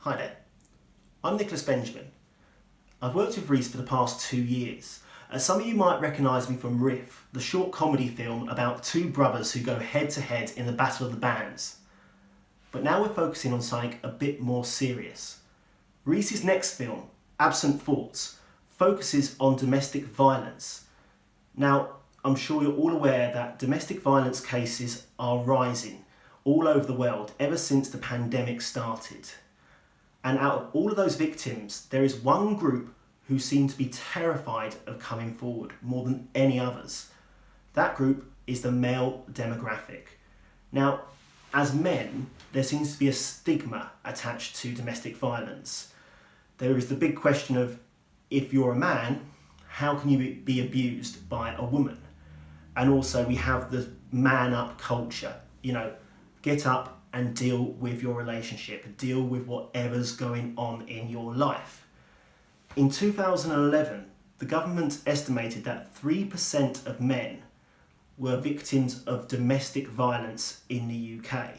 Hi there, I'm Nicholas Benjamin. I've worked with Riff for the past 2 years. Some of you might recognise me from Riff, the short comedy film about two brothers who go head to head in the Battle of the Bands. But now we're focusing on something a bit more serious. Riff's next film, Absent Thoughts, focuses on domestic violence. Now, I'm sure you're all aware that domestic violence cases are rising all over the world ever since the pandemic started. And out of all of those victims, there is one group who seem to be terrified of coming forward more than any others. That group is the male demographic. Now, as men, there seems to be a stigma attached to domestic violence. There is the big question of, if you're a man, how can you be abused by a woman? And also we have the man up culture, get up and deal with your relationship, deal with whatever's going on in your life. In 2011, the government estimated that 3% of men were victims of domestic violence in the UK.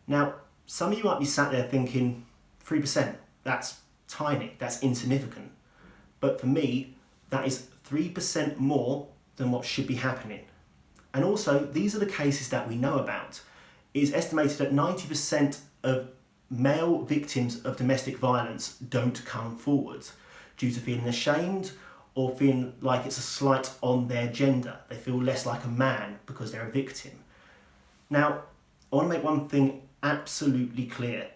Now, some of you might be sat there thinking, 3%, that's tiny, that's insignificant. But for me, that is 3% more than what should be happening. And also, these are the cases that we know about. It is estimated that 90% of male victims of domestic violence don't come forward due to feeling ashamed or feeling like it's a slight on their gender. They feel less like a man because they're a victim. Now, I want to make one thing absolutely clear.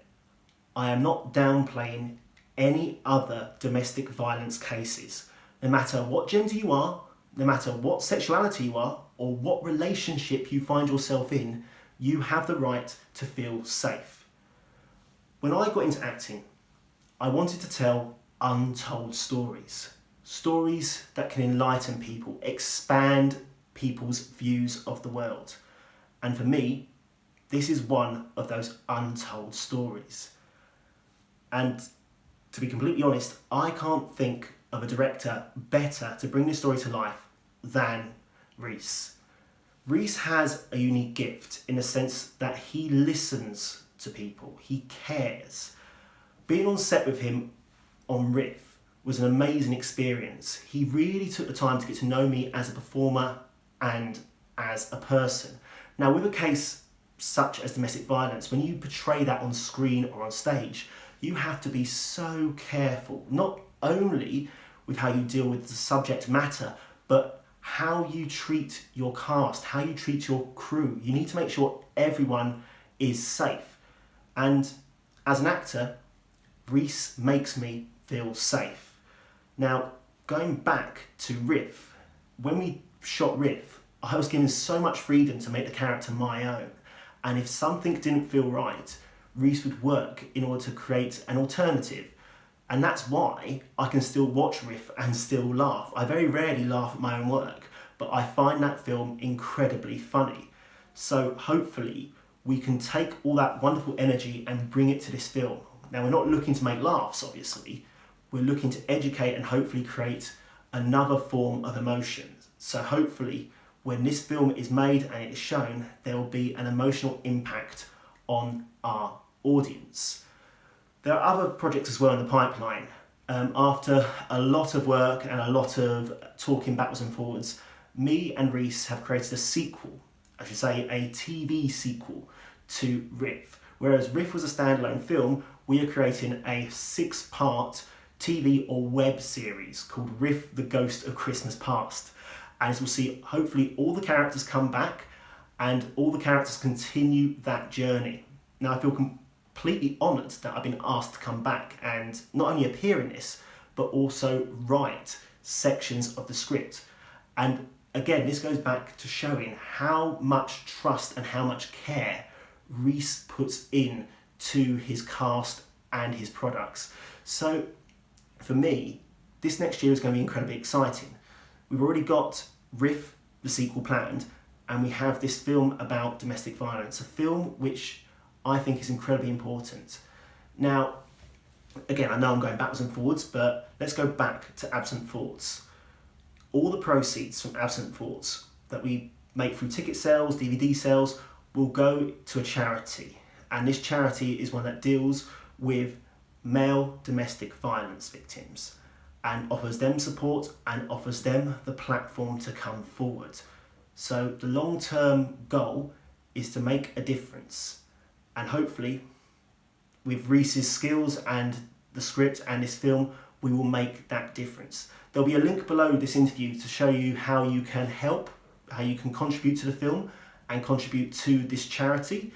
I am not downplaying any other domestic violence cases. No matter what gender you are, no matter what sexuality you are, or what relationship you find yourself in, you have the right to feel safe. When I got into acting, I wanted to tell untold stories. Stories that can enlighten people, expand people's views of the world. And for me, this is one of those untold stories. And to be completely honest, I can't think of a director better to bring this story to life than Riff. Riff has a unique gift in the sense that he listens to people, he cares. Being on set with him on Riff was an amazing experience. He really took the time to get to know me as a performer and as a person. Now, with a case such as domestic violence, when you portray that on screen or on stage, you have to be so careful, not only with how you deal with the subject matter, but how you treat your cast, how you treat your crew. You need to make sure everyone is safe. And as an actor, Riff makes me feel safe. Now, going back to Riff, when we shot Riff, I was given so much freedom to make the character my own. And if something didn't feel right, Riff would work in order to create an alternative. And that's why I can still watch Riff and still laugh. I very rarely laugh at my own work, but I find that film incredibly funny. So hopefully we can take all that wonderful energy and bring it to this film. Now, we're not looking to make laughs, obviously. We're looking to educate and hopefully create another form of emotion. So hopefully when this film is made and it is shown, there will be an emotional impact on our audience. There are other projects as well in the pipeline. After a lot of work and a lot of talking backwards and forwards, me and Riff have created a sequel, I should say a TV sequel to Riff. Whereas Riff was a standalone film, we are creating a 6-part TV or web series called Riff, the Ghost of Christmas Past. And as we'll see, hopefully all the characters come back and all the characters continue that journey. Now, I feel completely honoured that I've been asked to come back and not only appear in this, but also write sections of the script. And again, this goes back to showing how much trust and how much care Riff puts in to his cast and his products. So for me, this next year is going to be incredibly exciting. We've already got Riff, the sequel, planned, and we have this film about domestic violence, a film which I think is incredibly important. Now, again, I know I'm going backwards and forwards, but let's go back to Absent Thoughts. All the proceeds from Absent Thoughts that we make through ticket sales, DVD sales, will go to a charity. And this charity is one that deals with male domestic violence victims and offers them support and offers them the platform to come forward. So the long-term goal is to make a difference, and hopefully with Reese's skills and the script and this film, we will make that difference. There'll be a link below this interview to show you how you can help, how you can contribute to the film and contribute to this charity.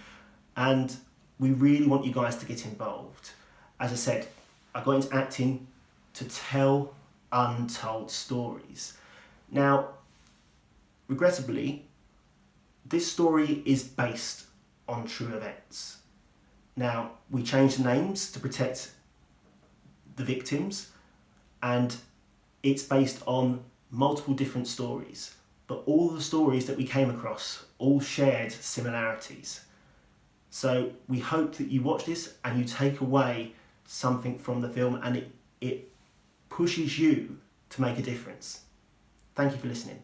And we really want you guys to get involved. As I said, I got into acting to tell untold stories. Now, regrettably, this story is based on true events. Now, we changed the names to protect the victims, and it's based on multiple different stories, but all the stories that we came across all shared similarities. So we hope that you watch this and you take away something from the film, and it pushes you to make a difference. Thank you for listening.